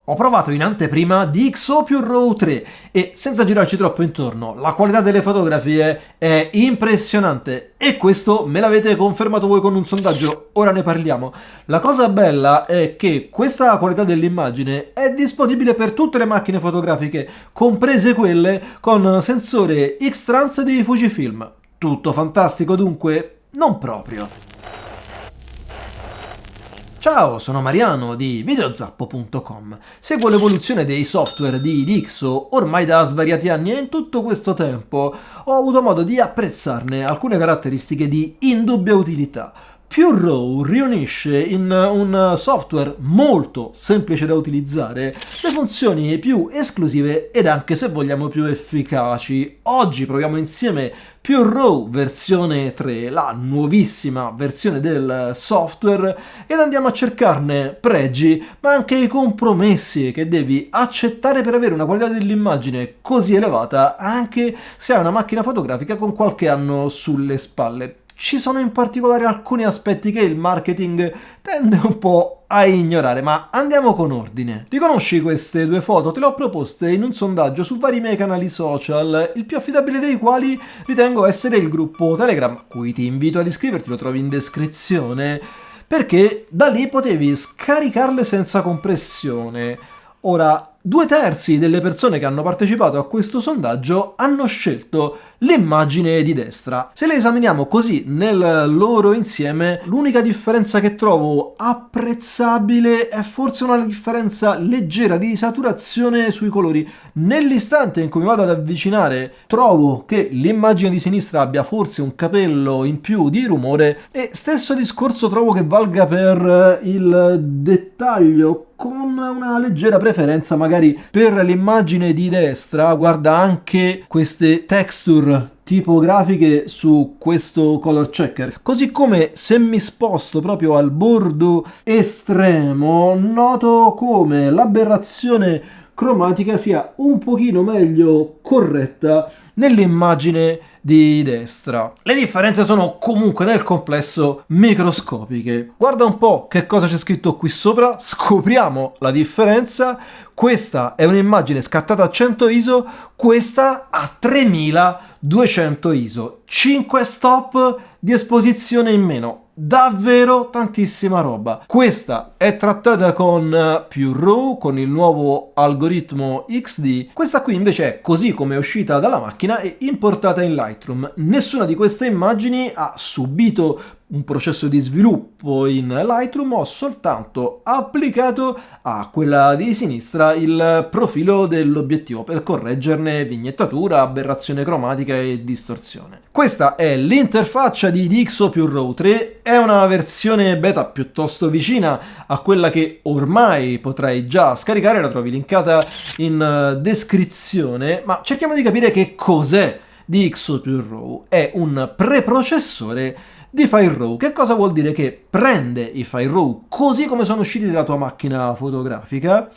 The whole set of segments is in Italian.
Ho provato in anteprima DxO più RAW 3 e senza girarci troppo intorno, la qualità delle fotografie è impressionante e questo me l'avete confermato voi con un sondaggio, ora ne parliamo. La cosa bella è che questa qualità dell'immagine è disponibile per tutte le macchine fotografiche, comprese quelle con sensore X-Trans di Fujifilm. Tutto fantastico dunque? Non proprio. Ciao, sono Mariano di Videozappo.com. Seguo l'evoluzione dei software di DxO ormai da svariati anni e in tutto questo tempo ho avuto modo di apprezzarne alcune caratteristiche di indubbia utilità. PureRAW riunisce in un software molto semplice da utilizzare le funzioni più esclusive ed anche, se vogliamo, più efficaci. Oggi proviamo insieme PureRAW versione 3, la nuovissima versione del software, ed andiamo a cercarne pregi ma anche i compromessi che devi accettare per avere una qualità dell'immagine così elevata anche se hai una macchina fotografica con qualche anno sulle spalle. Ci sono in particolare alcuni aspetti che il marketing tende un po' a ignorare, ma andiamo con ordine. Riconosci queste due foto? Te le ho proposte in un sondaggio su vari miei canali social, il più affidabile dei quali ritengo essere il gruppo Telegram, a cui ti invito ad iscriverti, lo trovi in descrizione, perché da lì potevi scaricarle senza compressione. Ora, 2/3 delle persone che hanno partecipato a questo sondaggio hanno scelto l'immagine di destra. Se le esaminiamo così nel loro insieme, l'unica differenza che trovo apprezzabile è forse una differenza leggera di saturazione sui colori. Nell'istante in cui mi vado ad avvicinare, trovo che l'immagine di sinistra abbia forse un capello in più di rumore, e stesso discorso trovo che valga per il dettaglio, con una leggera preferenza magari per l'immagine di destra. Guarda anche queste texture tipografiche su questo color checker, così come se mi sposto proprio al bordo estremo noto come l'aberrazione cromatica sia un pochino meglio corretta nell'immagine di destra. Le differenze sono comunque nel complesso microscopiche. Guarda un po' che cosa c'è scritto qui sopra, scopriamo la differenza. Questa è un'immagine scattata a 100 ISO, questa a 3200 ISO. 5 stop di esposizione in meno. Davvero tantissima roba. Questa è trattata con PureRAW, con il nuovo algoritmo XD. Questa qui invece è così come è uscita dalla macchina e importata in Lightroom. Nessuna di queste immagini ha subito un processo di sviluppo in Lightroom, ho soltanto applicato a quella di sinistra il profilo dell'obiettivo per correggerne vignettatura, aberrazione cromatica e distorsione. Questa è l'interfaccia di DxO PureRAW 3, è una versione beta piuttosto vicina a quella che ormai potrai già scaricare, la trovi linkata in descrizione, ma cerchiamo di capire che cos'è DxO PureRAW. È un preprocessore di file RAW. Che cosa vuol dire? Che prende i file RAW così come sono usciti dalla tua macchina fotografica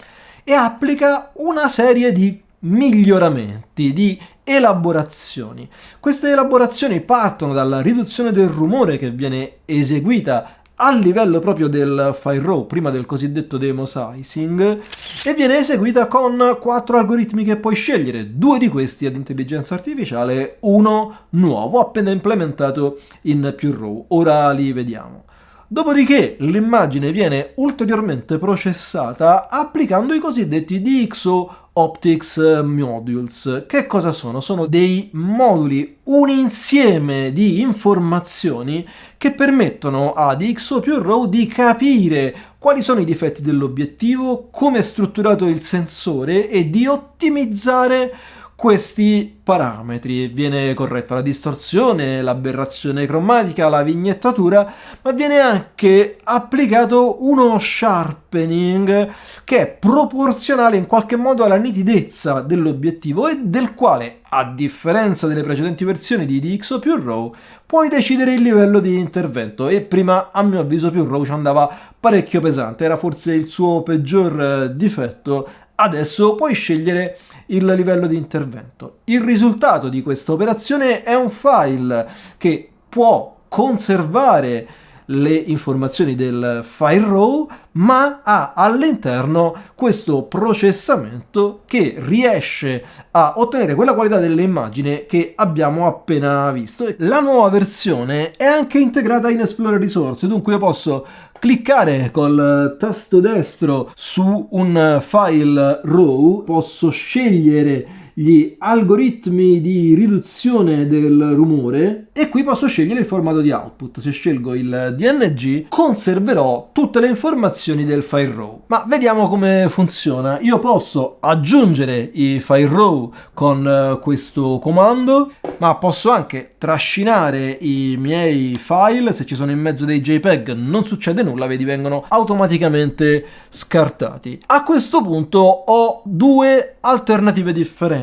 e applica una serie di miglioramenti, di elaborazioni. Queste elaborazioni partono dalla riduzione del rumore che viene eseguita a livello proprio del file RAW, prima del cosiddetto demosizing, e viene eseguita con 4 algoritmi che puoi scegliere, 2 di questi ad intelligenza artificiale, uno nuovo appena implementato in PureRAW. Ora li vediamo. Dopodiché l'immagine viene ulteriormente processata applicando i cosiddetti DxO Optics Modules. Che cosa sono? Sono dei moduli, un insieme di informazioni che permettono a DxO PureRAW di capire quali sono i difetti dell'obiettivo, come è strutturato il sensore e di ottimizzare questi parametri. Viene corretta la distorsione, l'aberrazione cromatica, la vignettatura, ma viene anche applicato uno sharpening che è proporzionale in qualche modo alla nitidezza dell'obiettivo e del quale, a differenza delle precedenti versioni di DxO PureRAW, puoi decidere il livello di intervento, e prima a mio avviso PureRAW ci andava parecchio pesante, era forse il suo peggior difetto. Adesso puoi scegliere il livello di intervento. Il risultato di questa operazione è un file che può conservare le informazioni del file RAW, ma ha all'interno questo processamento che riesce a ottenere quella qualità dell'immagine che abbiamo appena visto. La nuova versione è anche integrata in Explorer Resource, dunque io posso cliccare col tasto destro su un file RAW, posso scegliere gli algoritmi di riduzione del rumore e qui posso scegliere il formato di output. Se scelgo il DNG conserverò tutte le informazioni del file RAW. Ma vediamo come funziona. Io posso aggiungere i file RAW con questo comando, ma posso anche trascinare i miei file. Se ci sono in mezzo dei JPEG non succede nulla, vedi, vengono automaticamente scartati. A questo punto ho due alternative differenti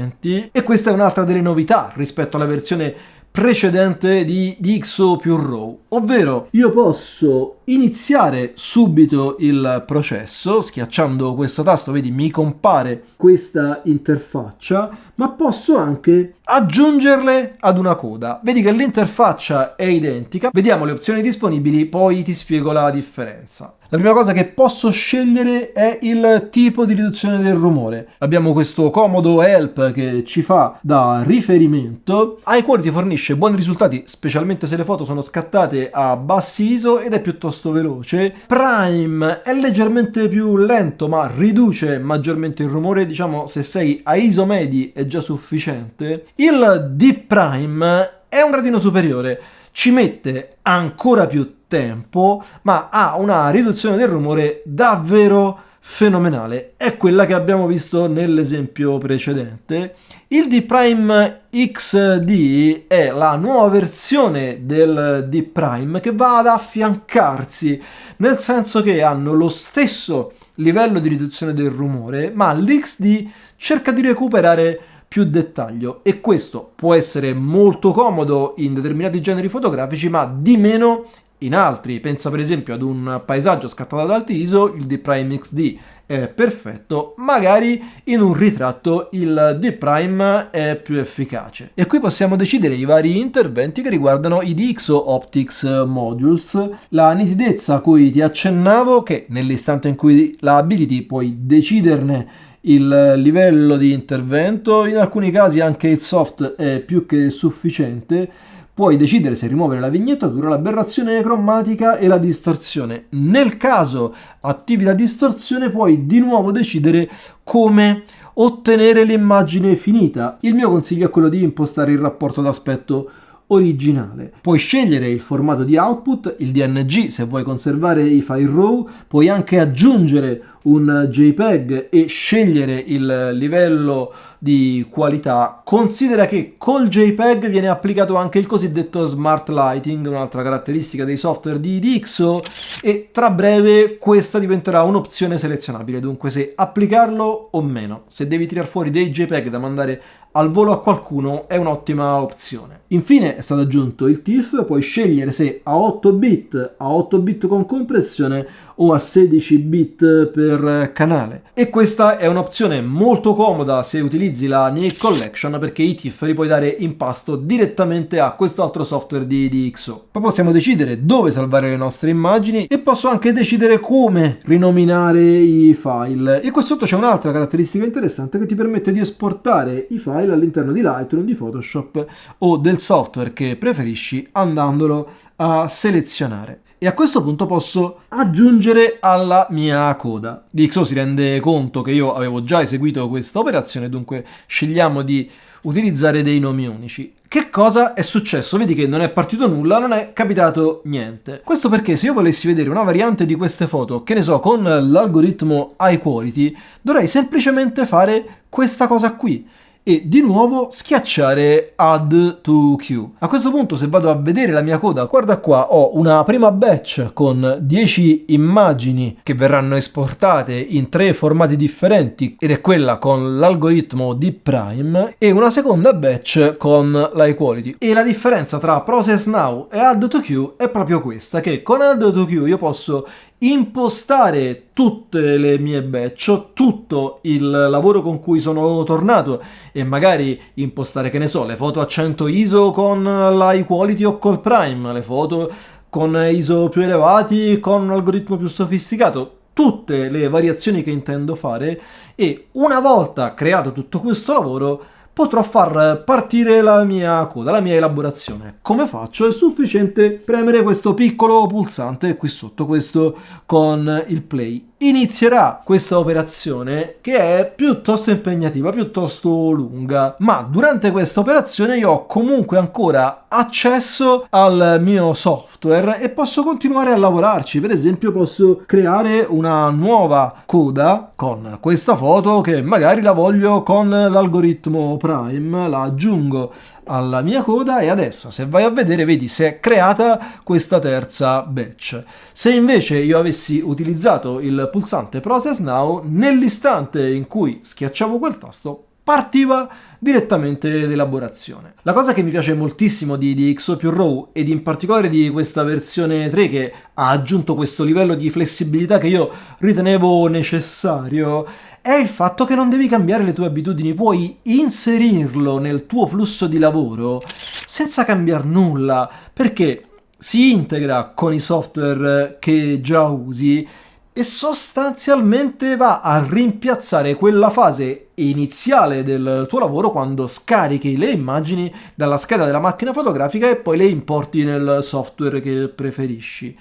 e questa è un'altra delle novità rispetto alla versione precedente di DxO più RAW, ovvero io posso iniziare subito il processo schiacciando questo tasto, vedi mi compare questa interfaccia, ma posso anche aggiungerle ad una coda. Vedi che l'interfaccia è identica, vediamo le opzioni disponibili, poi ti spiego la differenza. La prima cosa che posso scegliere è il tipo di riduzione del rumore. Abbiamo questo comodo help che ci fa da riferimento. iQuality fornisce buoni risultati, specialmente se le foto sono scattate a bassi ISO ed è piuttosto veloce. Prime è leggermente più lento ma riduce maggiormente il rumore, diciamo se sei a ISO medi è già sufficiente. Il Deep Prime è un gradino superiore, ci mette ancora più tempo, ma ha una riduzione del rumore davvero fenomenale. È quella che abbiamo visto nell'esempio precedente. Il Deep Prime XD è la nuova versione del Deep Prime che va ad affiancarsi, nel senso che hanno lo stesso livello di riduzione del rumore, ma l'XD cerca di recuperare più dettaglio e questo può essere molto comodo in determinati generi fotografici, ma di meno in altri. Pensa per esempio ad un paesaggio scattato ad alti ISO, il Deep Prime XD è perfetto, magari in un ritratto il Deep Prime è più efficace. E qui possiamo decidere i vari interventi che riguardano i DxO Optics Modules, la nitidezza a cui ti accennavo, che nell'istante in cui la abiliti puoi deciderne il livello di intervento, in alcuni casi anche il soft è più che sufficiente. Puoi decidere se rimuovere la vignettatura, l'aberrazione cromatica e la distorsione. Nel caso attivi la distorsione puoi di nuovo decidere come ottenere l'immagine finita. Il mio consiglio è quello di impostare il rapporto d'aspetto originale. Puoi scegliere il formato di output, il DNG se vuoi conservare i file RAW, puoi anche aggiungere un JPEG e scegliere il livello di qualità. Considera che col JPEG viene applicato anche il cosiddetto smart lighting, un'altra caratteristica dei software di DxO, e tra breve questa diventerà un'opzione selezionabile, dunque se applicarlo o meno. Se devi tirar fuori dei JPEG da mandare al volo a qualcuno è un'ottima opzione. Infine è stato aggiunto il TIFF, puoi scegliere se a 8 bit con compressione o a 16 bit per canale. E questa è un'opzione molto comoda se utilizzi la Nik Collection, perché i TIFF li puoi dare in pasto direttamente a quest'altro software di DxO. Poi possiamo decidere dove salvare le nostre immagini e posso anche decidere come rinominare i file. E qua sotto c'è un'altra caratteristica interessante che ti permette di esportare i file all'interno di Lightroom, di Photoshop o del software che preferisci andandolo a selezionare. E a questo punto posso aggiungere alla mia coda. DxO si rende conto che io avevo già eseguito questa operazione, dunque scegliamo di utilizzare dei nomi unici. Che cosa è successo? Vedi che non è partito nulla, non è capitato niente. Questo perché se io volessi vedere una variante di queste foto, che ne so, con l'algoritmo iQuality, dovrei semplicemente fare questa cosa qui e di nuovo schiacciare Add to Queue. A questo punto, se vado a vedere la mia coda, guarda qua, ho una prima batch con 10 immagini che verranno esportate in 3 formati differenti ed è quella con l'algoritmo Deep Prime, e una seconda batch con l'iQuality. E la differenza tra Process Now e Add to Queue è proprio questa, che con Add to Queue io posso impostare tutte le mie batch, tutto il lavoro con cui sono tornato, e magari impostare, che ne so, le foto a 100 ISO con l'iQuality o col Prime, le foto con ISO più elevati, con un algoritmo più sofisticato, tutte le variazioni che intendo fare, e una volta creato tutto questo lavoro potrò far partire la mia coda, la mia elaborazione. Come faccio? È sufficiente premere questo piccolo pulsante qui sotto, questo con il play. Inizierà questa operazione che è piuttosto impegnativa, piuttosto lunga, ma durante questa operazione io ho comunque ancora accesso al mio software e posso continuare a lavorarci. Per esempio posso creare una nuova coda con questa foto che magari la voglio con l'algoritmo Prime, la aggiungo alla mia coda e adesso se vai a vedere vedi si è creata questa terza batch. Se invece io avessi utilizzato il pulsante Process Now, nell'istante in cui schiacciavo quel tasto partiva direttamente l'elaborazione. La cosa che mi piace moltissimo di XO più RAW ed in particolare di questa versione 3 che ha aggiunto questo livello di flessibilità che io ritenevo necessario è il fatto che non devi cambiare le tue abitudini, puoi inserirlo nel tuo flusso di lavoro senza cambiare nulla, perché si integra con i software che già usi e sostanzialmente va a rimpiazzare quella fase iniziale del tuo lavoro quando scarichi le immagini dalla scheda della macchina fotografica e poi le importi nel software che preferisci.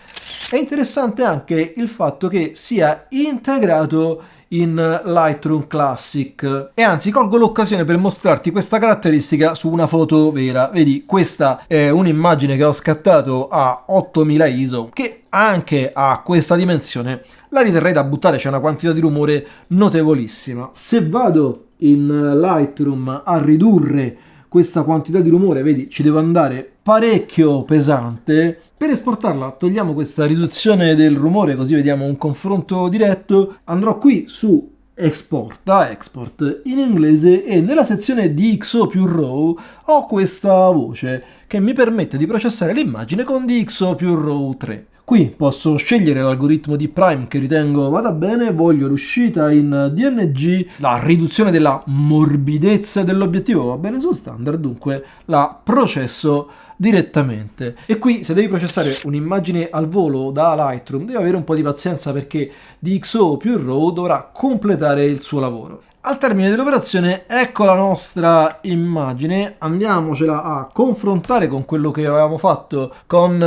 È interessante anche il fatto che sia integrato in Lightroom Classic e anzi colgo l'occasione per mostrarti questa caratteristica su una foto vera. Vedi, questa è un'immagine che ho scattato a 8000 ISO che anche a questa dimensione la riterrei da buttare, c'è una quantità di rumore notevolissima. Se vado in Lightroom a ridurre questa quantità di rumore, vedi, ci devo andare parecchio pesante. Per esportarla togliamo questa riduzione del rumore così vediamo un confronto diretto. Andrò qui su export in inglese e nella sezione di DxO più RAW ho questa voce che mi permette di processare l'immagine con DxO più RAW 3. Qui posso scegliere l'algoritmo di Prime che ritengo vada bene, voglio l'uscita in DNG, la riduzione della morbidezza dell'obiettivo va bene su standard, dunque la processo direttamente. E qui se devi processare un'immagine al volo da Lightroom devi avere un po' di pazienza perché DxO più RAW dovrà completare il suo lavoro. Al termine dell'operazione ecco la nostra immagine, andiamocela a confrontare con quello che avevamo fatto con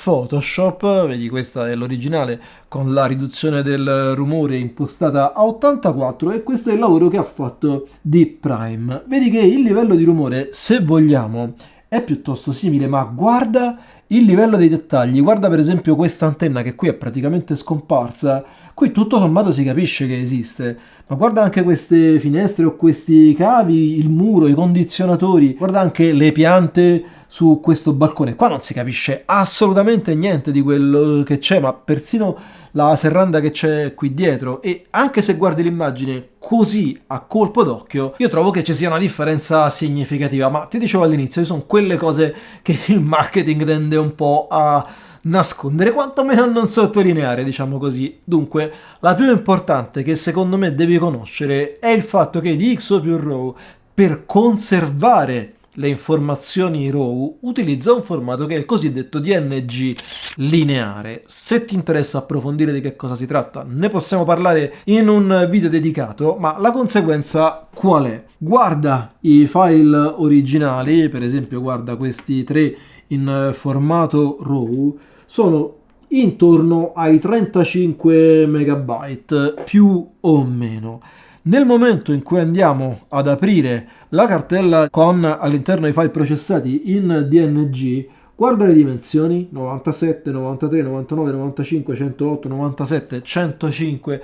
Photoshop, vedi questa è l'originale con la riduzione del rumore impostata a 84 e questo è il lavoro che ha fatto Deep Prime. Vedi che il livello di rumore, se vogliamo, è piuttosto simile, ma guarda il livello dei dettagli, guarda per esempio questa antenna che qui è praticamente scomparsa, qui tutto sommato si capisce che esiste, ma guarda anche queste finestre o questi cavi, il muro, i condizionatori, guarda anche le piante su questo balcone, qua non si capisce assolutamente niente di quello che c'è, ma persino la serranda che c'è qui dietro, e anche se guardi l'immagine così a colpo d'occhio io trovo che ci sia una differenza significativa, ma ti dicevo all'inizio sono quelle cose che il marketing tende un po' a nascondere, quantomeno a non sottolineare, diciamo così. Dunque la più importante che secondo me devi conoscere è il fatto che DxO più RAW per conservare le informazioni RAW utilizza un formato che è il cosiddetto DNG lineare. Se ti interessa approfondire di che cosa si tratta ne possiamo parlare in un video dedicato, ma la conseguenza qual è? Guarda i file originali, per esempio guarda questi 3 in formato RAW, sono intorno ai 35 megabyte più o meno. Nel momento in cui andiamo ad aprire la cartella con all'interno i file processati in DNG, guarda le dimensioni, 97, 93, 99, 95, 108, 97, 105,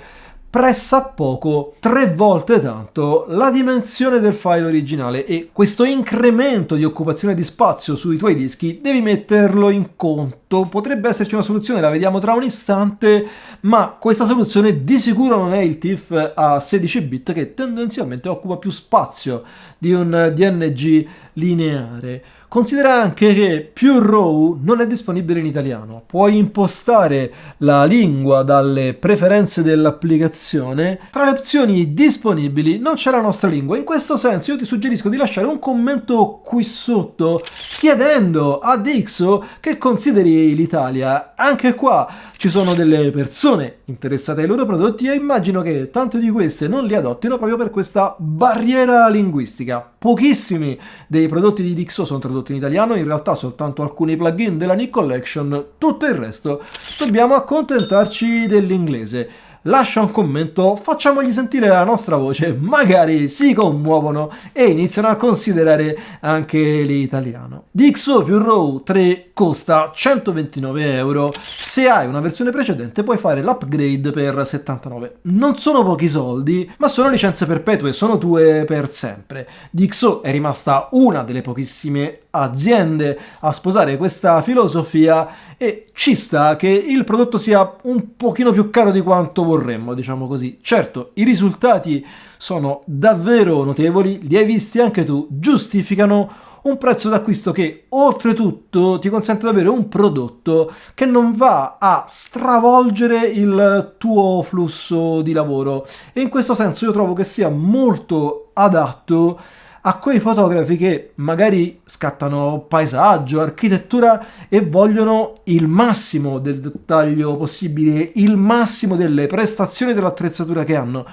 pressappoco 3 volte tanto la dimensione del file originale, e questo incremento di occupazione di spazio sui tuoi dischi devi metterlo in conto. Potrebbe esserci una soluzione, la vediamo tra un istante, ma questa soluzione di sicuro non è il TIFF a 16 bit che tendenzialmente occupa più spazio di un DNG lineare. Considera anche che PureRaw non è disponibile in italiano. Puoi impostare la lingua dalle preferenze dell'applicazione. Tra le opzioni disponibili non c'è la nostra lingua. In questo senso io ti suggerisco di lasciare un commento qui sotto chiedendo a Dixo che consideri l'Italia. Anche qua ci sono delle persone interessate ai loro prodotti e immagino che tante di queste non li adottino proprio per questa barriera linguistica. Pochissimi dei prodotti di Dixo sono tradotti in italiano, in realtà soltanto alcuni plugin della Nick Collection, tutto il resto dobbiamo accontentarci dell'inglese. Lascia un commento, facciamogli sentire la nostra voce, magari si commuovono e iniziano a considerare anche l'italiano. Dixo PureRaw 3 costa 129 euro, se hai una versione precedente puoi fare l'upgrade per 79. Non sono pochi soldi, ma sono licenze perpetue, sono tue per sempre. Dixo è rimasta una delle pochissime aziende a sposare questa filosofia e ci sta che il prodotto sia un pochino più caro di quanto vorremmo, diciamo così. Certo, i risultati sono davvero notevoli, li hai visti anche tu, giustificano un prezzo d'acquisto che oltretutto ti consente di avere un prodotto che non va a stravolgere il tuo flusso di lavoro e in questo senso io trovo che sia molto adatto a quei fotografi che magari scattano paesaggio, architettura e vogliono il massimo del dettaglio possibile, il massimo delle prestazioni dell'attrezzatura che hanno.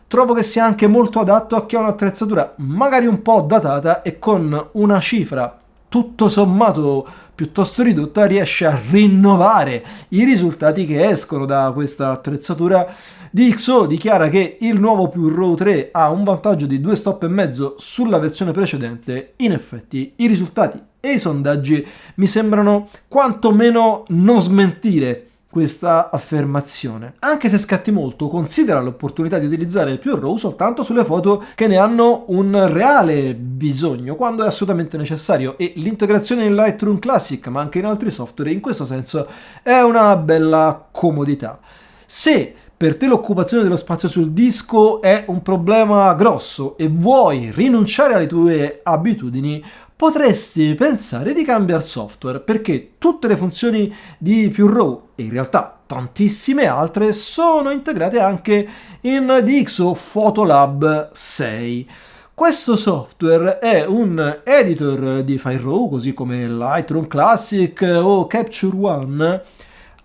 Trovo che sia anche molto adatto a chi ha un'attrezzatura magari un po' datata e con una cifra tutto sommato piuttosto ridotta riesce a rinnovare i risultati che escono da questa attrezzatura. Dixo dichiara che il nuovo PureRaw 3 ha un vantaggio di 2 stop e mezzo sulla versione precedente. In effetti i risultati e i sondaggi mi sembrano quantomeno non smentire questa affermazione. Anche se scatti molto, considera l'opportunità di utilizzare PureRaw soltanto sulle foto che ne hanno un reale bisogno, quando è assolutamente necessario, e l'integrazione in Lightroom Classic, ma anche in altri software, in questo senso è una bella comodità. Se per te l'occupazione dello spazio sul disco è un problema grosso e vuoi rinunciare alle tue abitudini, potresti pensare di cambiare software, perché tutte le funzioni di PureRaw e in realtà tantissime altre sono integrate anche in Dixo Photolab 6. Questo software è un editor di file RAW, così come Lightroom Classic o Capture One.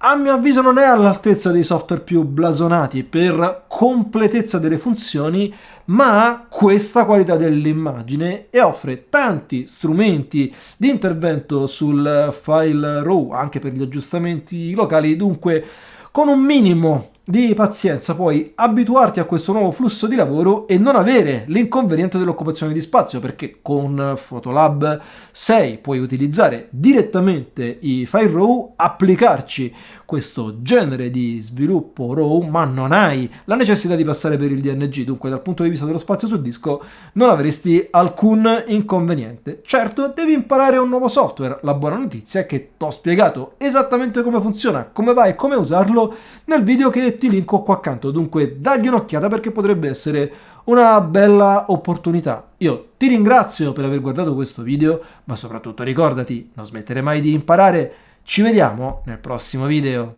A mio avviso non è all'altezza dei software più blasonati per completezza delle funzioni, ma ha questa qualità dell'immagine e offre tanti strumenti di intervento sul file RAW, anche per gli aggiustamenti locali. Dunque, con un minimo di pazienza puoi abituarti a questo nuovo flusso di lavoro e non avere l'inconveniente dell'occupazione di spazio, perché con Photolab 6 puoi utilizzare direttamente i file RAW, applicarci questo genere di sviluppo RAW, ma non hai la necessità di passare per il DNG, dunque dal punto di vista dello spazio sul disco non avresti alcun inconveniente. Certo, devi imparare un nuovo software. La buona notizia è che ti ho spiegato esattamente come funziona, come va e come usarlo nel video che ti linko qua accanto, dunque dagli un'occhiata perché potrebbe essere una bella opportunità. Io ti ringrazio per aver guardato questo video, ma soprattutto ricordati, non smettere mai di imparare. Ci vediamo nel prossimo video.